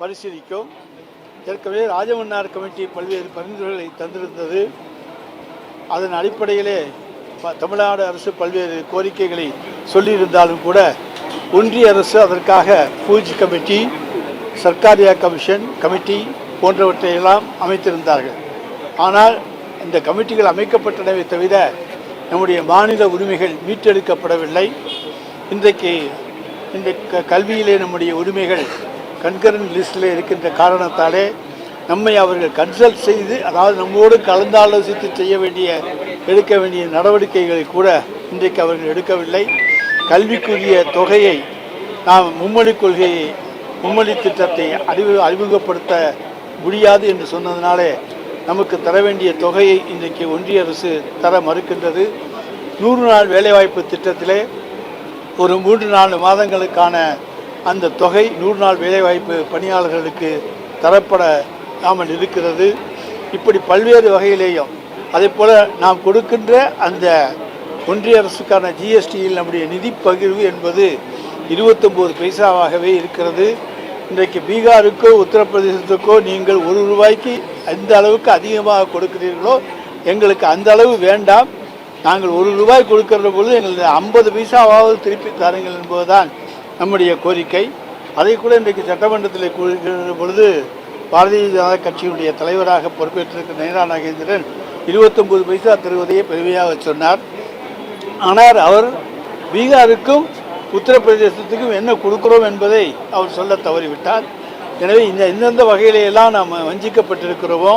பரிசீலிக்கும். ஏற்கனவே ராஜமன்னார் கமிட்டி பல்வேறு பரிந்துரைகளை தந்திருந்தது. அதன் அடிப்படையிலே தமிழ்நாடு அரசு பல்வேறு கோரிக்கைகளை சொல்லியிருந்தாலும் கூட ஒன்றிய அரசு அதற்காக பூஜ் கமிட்டி, சர்க்காரியா கமிட்டி போன்றவற்றையெல்லாம் அமைத்திருந்தார்கள். ஆனால் இந்த கமிட்டிகள் அமைக்கப்பட்டனவே தவிர நம்முடைய மாநில உரிமைகள் மீட்டெடுக்கப்படவில்லை. இன்றைக்கு இந்த கல்வியிலே நம்முடைய உரிமைகள் கன்கரண்ட் லிஸ்டில் இருக்கின்ற காரணத்தாலே நம்மை அவர்கள் கன்சல்ட் செய்து, அதாவது நம்மோடு கலந்தாலோசித்து எடுக்க வேண்டிய நடவடிக்கைகளை கூட இன்றைக்கு அவர்கள் எடுக்கவில்லை. கல்விக்குரிய தொகையை நாம் மும்மொழி திட்டத்தை அறிமுகப்படுத்த முடியாது என்று சொன்னதினாலே நமக்கு தர வேண்டிய தொகையை இன்றைக்கு ஒன்றிய அரசு தர மறுக்கின்றது. 100 நாள் வேலைவாய்ப்பு திட்டத்திலே ஒரு 3-4 மாதங்களுக்கான அந்த தொகை 100 நாள் வேலைவாய்ப்பு பணியாளர்களுக்கு தரப்படாமல் இருக்கிறது. இப்படி பல்வேறு வகையிலேயும் அதே போல் நாம் கொடுக்கின்ற அந்த ஒன்றிய அரசுக்கான ஜிஎஸ்டியில் நம்முடைய நிதி பகிர்வு என்பது 29 பைசாவாகவே இருக்கிறது. இன்றைக்கு பீகாருக்கோ உத்தரப்பிரதேசத்துக்கோ நீங்கள் ₹1 எந்த அளவுக்கு அதிகமாக கொடுக்கிறீர்களோ எங்களுக்கு அந்த அளவு வேண்டாம். நாங்கள் ₹1 கொடுக்கிற பொழுது எங்களுக்கு 50 பைசாவாவது திருப்பி தாருங்கள் என்பதுதான் நம்முடைய கோரிக்கை. அதை கூட இன்றைக்கு சட்டமன்றத்தில் கூறுகிற பொழுது பாரதிய ஜனதா கட்சியினுடைய தலைவராக பொறுப்பேற்றிருக்கிற நயனா நாகேந்திரன் 29 பைசா தருவதையே பெருமையாக சொன்னார். ஆனால் அவர் பீகாருக்கும் உத்தரப்பிரதேசத்துக்கும் என்ன கொடுக்கிறோம் என்பதை அவர் சொல்ல தவறிவிட்டார். எனவே எந்தெந்த வகையிலெல்லாம் நாம் வஞ்சிக்கப்பட்டிருக்கிறோமோ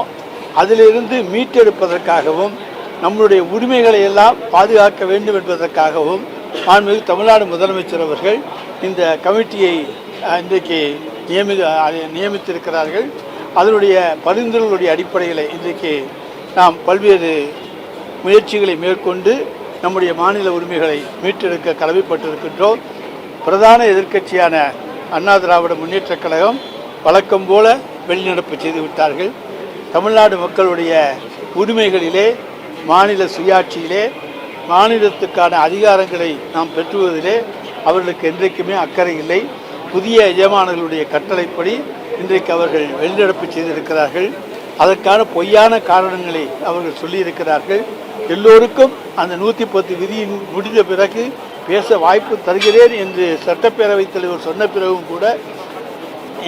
அதிலிருந்து மீட்டெடுப்பதற்காகவும் நம்முடைய உரிமைகளை எல்லாம் பாதுகாக்க வேண்டும் என்பதற்காகவும் மாண்புமிகு தமிழ்நாடு முதலமைச்சர் அவர்கள் இந்த கமிட்டியை இன்றைக்கு நியமித்திருக்கிறார்கள். அதனுடைய பரிந்துரைகளுடைய அடிப்படையில் இன்றைக்கு நாம் பல்வேறு முயற்சிகளை மேற்கொண்டு நம்முடைய மாநில உரிமைகளை மீட்டெடுக்க கடமைப்பட்டிருக்கின்றோம். பிரதான எதிர்க்கட்சியான அண்ணா திராவிட முன்னேற்றக் கழகம் வழக்கம் போல வெளிநடப்பு செய்துவிட்டார்கள். தமிழ்நாடு மக்களுடைய உரிமைகளிலே, மாநில சுயாட்சியிலே, மாநிலத்துக்கான அதிகாரங்களை நாம் பெற்றுவதிலே அவர்களுக்கு என்றைக்குமே அக்கறை இல்லை. புதிய எஜமானர்களுடைய கட்டளைப்படி இன்றைக்கு அவர்கள் வெளிநடப்பு செய்திருக்கிறார்கள். அதற்கான பொய்யான காரணங்களை அவர்கள் சொல்லியிருக்கிறார்கள். எல்லோருக்கும் அந்த 110 விதியின் முடிந்த பிறகு பேச வாய்ப்பு தருகிறேன் என்று சட்டப்பேரவைத் தலைவர் சொன்ன பிறகும் கூட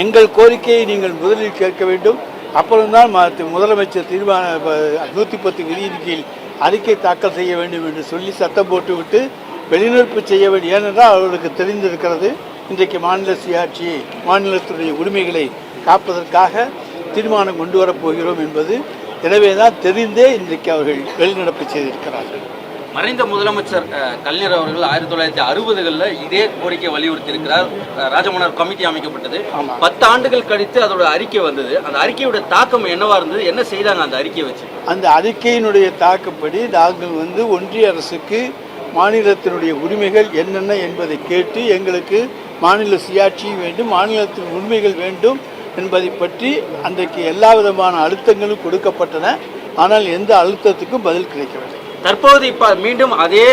எங்கள் கோரிக்கையை நீங்கள் முதலில் கேட்க வேண்டும், அப்புறம்தான் முதலமைச்சர் 110 விதியின் கீழ் அறிக்கை தாக்கல் செய்ய வேண்டும் என்று சொல்லி சட்டம் போட்டுவிட்டு வெளிநடப்பு செய்ய வேண்டும். ஏனென்றால் அவர்களுக்கு தெரிந்திருக்கிறது இன்றைக்கு மாநில சுயாட்சியை, மாநிலத்துடைய உரிமைகளை காப்பதற்காக தீர்மானம் கொண்டு வரப்போகிறோம் என்பது. எனவே தான் தெரிந்தே இன்றைக்கு அவர்கள் வெளிநடப்பு செய்திருக்கிறார்கள். மறைந்த முதலமைச்சர் கலைஞர் அவர்கள் 1960களில் இதே கோரிக்கை வலியுறுத்தி இருக்கிறார். ராஜமன்னார் கமிட்டி அமைக்கப்பட்டது. 10 ஆண்டுகள் கழித்து அதோட அறிக்கை வந்தது. அந்த அறிக்கையோட தாக்கம் என்னவா இருந்தது? என்ன செய்தாங்க அந்த அறிக்கையை வச்சு? அந்த அறிக்கையினுடைய தாக்கப்படி நாங்கள் ஒன்றிய அரசுக்கு மாநிலத்தினுடைய உரிமைகள் என்னென்ன என்பதை கேட்டு எங்களுக்கு மாநில சுயாட்சி வேண்டும், மாநிலத்தின் உரிமைகள் வேண்டும் என்பதை பற்றி அன்றைக்கு எல்லா விதமான அழுத்தங்களும் கொடுக்கப்பட்டன. ஆனால் எந்த அழுத்தத்துக்கும் பதில் கிடைக்கவில்லை. தற்போது இப்ப மீண்டும் அதே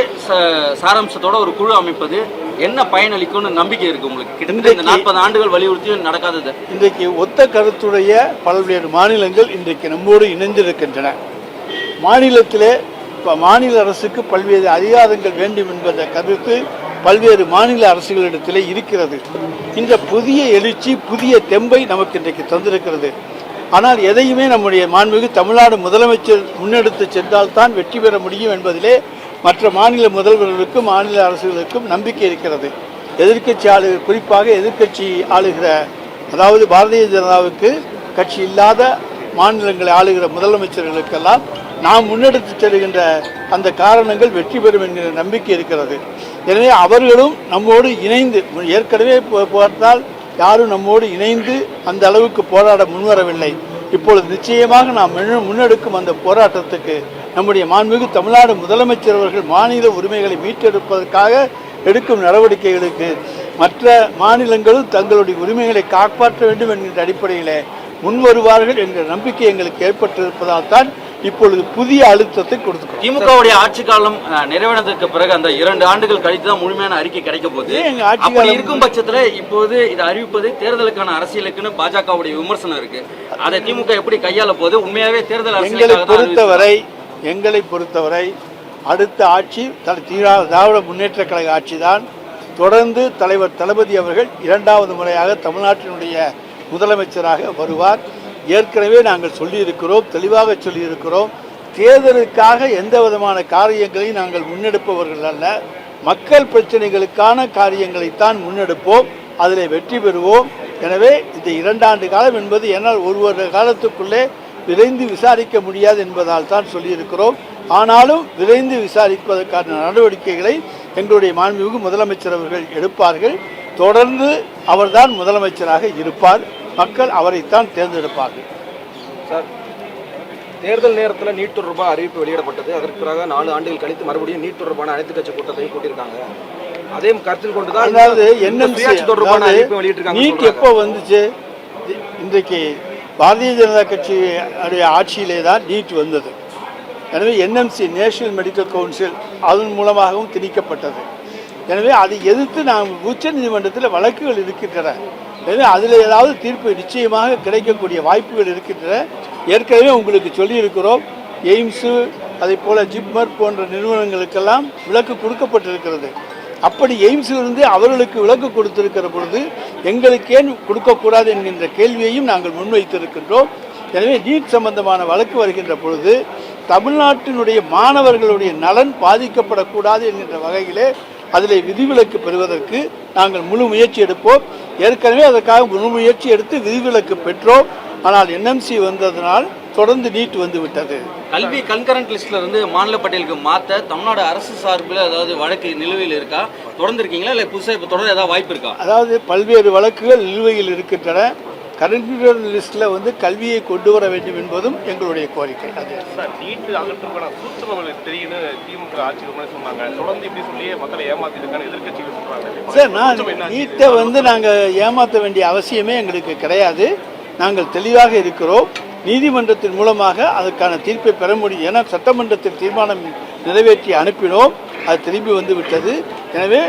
சாராம்சத்தோட ஒரு குழு அமைப்பது என்ன பயனளிக்கும்னு நம்பிக்கை இருக்கு உங்களுக்கு? கிட்டத்தட்ட இந்த 40 ஆண்டுகள் வலியுறுத்தி நடக்காதது. இன்றைக்கு ஒத்த கருத்துடைய பல்வேறு மாநிலங்கள் இன்றைக்கு நம்மோடு இணைந்திருக்கின்றன. மாநிலத்திலே மாநில அரசுக்கு பல்வேறு அதிகாரங்கள் வேண்டும் என்பத கருத்து பல்வேறு மாநில அரசுகளிடத்திலே இருக்கிறது. இந்த புதிய எழுச்சி, புதிய தெம்பை நமக்கு இன்றைக்கு தந்திருக்கிறது. ஆனால் எதையுமே நம்முடைய மாண்புமிகு தமிழ்நாடு முதலமைச்சர் முன்னெடுத்து சென்றால்தான் வெற்றி பெற முடியும் என்பதிலே மற்ற மாநில முதல்வர்களுக்கும் மாநில அரசுகளுக்கும் நம்பிக்கை இருக்கிறது. குறிப்பாக எதிர்க்கட்சி ஆளுகிற, அதாவது பாரதிய ஜனதாவுக்கு கட்சி இல்லாத மாநிலங்களை ஆளுகிற முதலமைச்சர்களுக்கெல்லாம் நாம் முன்னெடுத்து செல்கின்ற அந்த காரணங்கள் வெற்றி பெறும் என்கிற நம்பிக்கை இருக்கிறது. எனவே அவர்களும் நம்மோடு இணைந்து, ஏற்கனவே பார்த்தால் யாரும் நம்மோடு இணைந்து அந்த அளவுக்கு போராட முன்வரவில்லை. இப்பொழுது நிச்சயமாக நாம் முன்னெடுக்கும் அந்த போராட்டத்துக்கு நம்முடைய மாண்புமிகு தமிழ்நாடு முதலமைச்சர் அவர்கள் மாநில உரிமைகளை மீட்டெடுப்பதற்காக எடுக்கும் நடவடிக்கைகளுக்கு மற்ற மாநிலங்களும் தங்களுடைய உரிமைகளை காப்பாற்ற வேண்டும் என்கின்ற அடிப்படையில் முன்வருவார்கள் என்ற நம்பிக்கை எங்களுக்கு ஏற்பட்டிருப்பதால் தான் இப்பொழுது புதிய அழுத்தத்தை கொடுத்துக்கிறோம். திமுகவுடைய ஆட்சி காலம் நிறைவேறதுக்கு பிறகு அந்த 2 ஆண்டுகள் கழித்து தான் முழுமையான அறிக்கை கிடைக்க போகுது. அப்படி இருக்கும் பட்சத்துல இப்போது இதை அறிவிப்பது தேர்தலுக்கான அரசியலுக்குன்னு பாஜகவுடைய விமர்சனம் இருக்கு. அதை திமுக எப்படி கையாள போகுது? உண்மையாவே தேர்தல் எங்களை பொறுத்தவரை அடுத்த ஆட்சி திராவிட முன்னேற்ற கழக ஆட்சி தான். தொடர்ந்து தலைவர் தளபதி அவர்கள் 2வது முறையாக தமிழ்நாட்டினுடைய முதலமைச்சராக வருவார். ஏற்கனவே நாங்கள் சொல்லியிருக்கிறோம், தெளிவாக சொல்லியிருக்கிறோம். தேர்தலுக்காக எந்த விதமான காரியங்களையும் நாங்கள் முன்னெடுப்பவர்கள் அல்ல. மக்கள் பிரச்சனைகளுக்கான காரியங்களைத்தான் முன்னெடுப்போம், அதில் வெற்றி பெறுவோம். எனவே இந்த 2 ஆண்டு காலம் என்பது என்னால் ஒரு வருட காலத்துக்குள்ளே விரைந்து விசாரிக்க முடியாது என்பதால் தான் சொல்லியிருக்கிறோம். ஆனாலும் விரைந்து விசாரிப்பதற்கான நடவடிக்கைகளை எங்களுடைய மாண்புமிகு முதலமைச்சர் அவர்கள் எடுப்பார்கள். தொடர்ந்து அவர்தான் முதலமைச்சராக இருப்பார். மக்கள் அவரைத்தான் தேர்ந்தெடுப்பார்கள். சார், தேர்தல் நேரத்தில் நீட் தொடர்பாக அறிவிப்பு வெளியிடப்பட்டது. அதற்கு பிறகு 4 ஆண்டுகள் கழித்து மறுபடியும் நீட் தொடர்பான அனைத்து கட்சி கூட்டத்தையும் கூட்டியிருக்காங்க. அதே கருத்தில் கொண்டுதான் அதாவது NMC தொடர்பான அறிவிப்பு வெளியிட்டிருக்காங்க. நீட் எப்போ வந்துச்சு? இன்றைக்கு பாரதிய ஜனதா கட்சியுடைய ஆட்சியிலே தான் நீட் வந்தது. எனவே NMC நேஷனல் மெடிக்கல் கவுன்சில் அதன் மூலமாகவும் திணிக்கப்பட்டது. எனவே அதை எதிர்த்து நாம் உச்ச நீதிமன்றத்தில் வழக்குகள் இருக்கின்றன. எனவே அதில் ஏதாவது தீர்ப்பு நிச்சயமாக கிடைக்கக்கூடிய வாய்ப்புகள் இருக்கின்றன. ஏற்கனவே உங்களுக்கு சொல்லியிருக்கிறோம், எய்ம்ஸு அதே போல் ஜிப்மர் போன்ற நிறுவனங்களுக்கெல்லாம் விலக்கு கொடுக்கப்பட்டிருக்கிறது. அப்படி எய்ம்ஸிலிருந்து அவர்களுக்கு விலக்கு கொடுத்திருக்கிற பொழுது எங்களுக்கு ஏன் கொடுக்கக்கூடாது என்கின்ற கேள்வியையும் நாங்கள் முன்வைத்திருக்கின்றோம். எனவே நீட் சம்பந்தமான வழக்கு வருகின்ற பொழுது தமிழ்நாட்டினுடைய மாணவர்களுடைய நலன் பாதிக்கப்படக்கூடாது என்கின்ற வகையிலே அதில் விதிவிலக்கு பெறுவதற்கு நாங்கள் முழு முயற்சி எடுப்போம். ஏற்கனவே அதற்காக முழு முயற்சி எடுத்து விதிவிலக்கு பெற்றோம். ஆனால் NMC வந்ததனால் தொடர்ந்து நீட் வந்து விட்டது. கல்வி கன்கரண்ட் லிஸ்ட்ல இருந்து மாநில பட்டியலுக்கு மாற்ற தமிழ்நாடு அரசு சார்பில் அதாவது வழக்கு நிலுவையில் இருக்கா? தொடர்ந்து இருக்கீங்களா, இல்லை புதுசாக இப்போ தொடர்ந்து ஏதாவது வாய்ப்பு இருக்கா? அதாவது பல்வேறு வழக்குகள் நிலுவையில் இருக்கின்றன. கரண்ட் லிஸ்ட்டில் வந்து கல்வியை கொண்டு வர வேண்டும் என்பதும் எங்களுடைய கோரிக்கை. அது சார், நீட்டு அகற்றுக்கான சூத்திரம் தெரியுன்னு திமுக ஆட்சி சொன்னாங்க. தொடர்ந்து இப்படி சொல்லியே மக்களை ஏமாத்திருக்கான்னு எதிர்கட்சிகள் சொல்றாங்க. சார், நான் நீட்டை வந்து நாங்கள் ஏமாற்ற வேண்டிய அவசியமே எங்களுக்கு கிடையாது. நாங்கள் தெளிவாக இருக்கிறோம். நீதிமன்றத்தின் மூலமாக அதற்கான தீர்ப்பை பெற முடியும். ஏன்னா சட்டமன்றத்தில் தீர்மானம் நிறைவேற்றி அனுப்பினோம், அது திரும்பி வந்து விட்டது. எனவே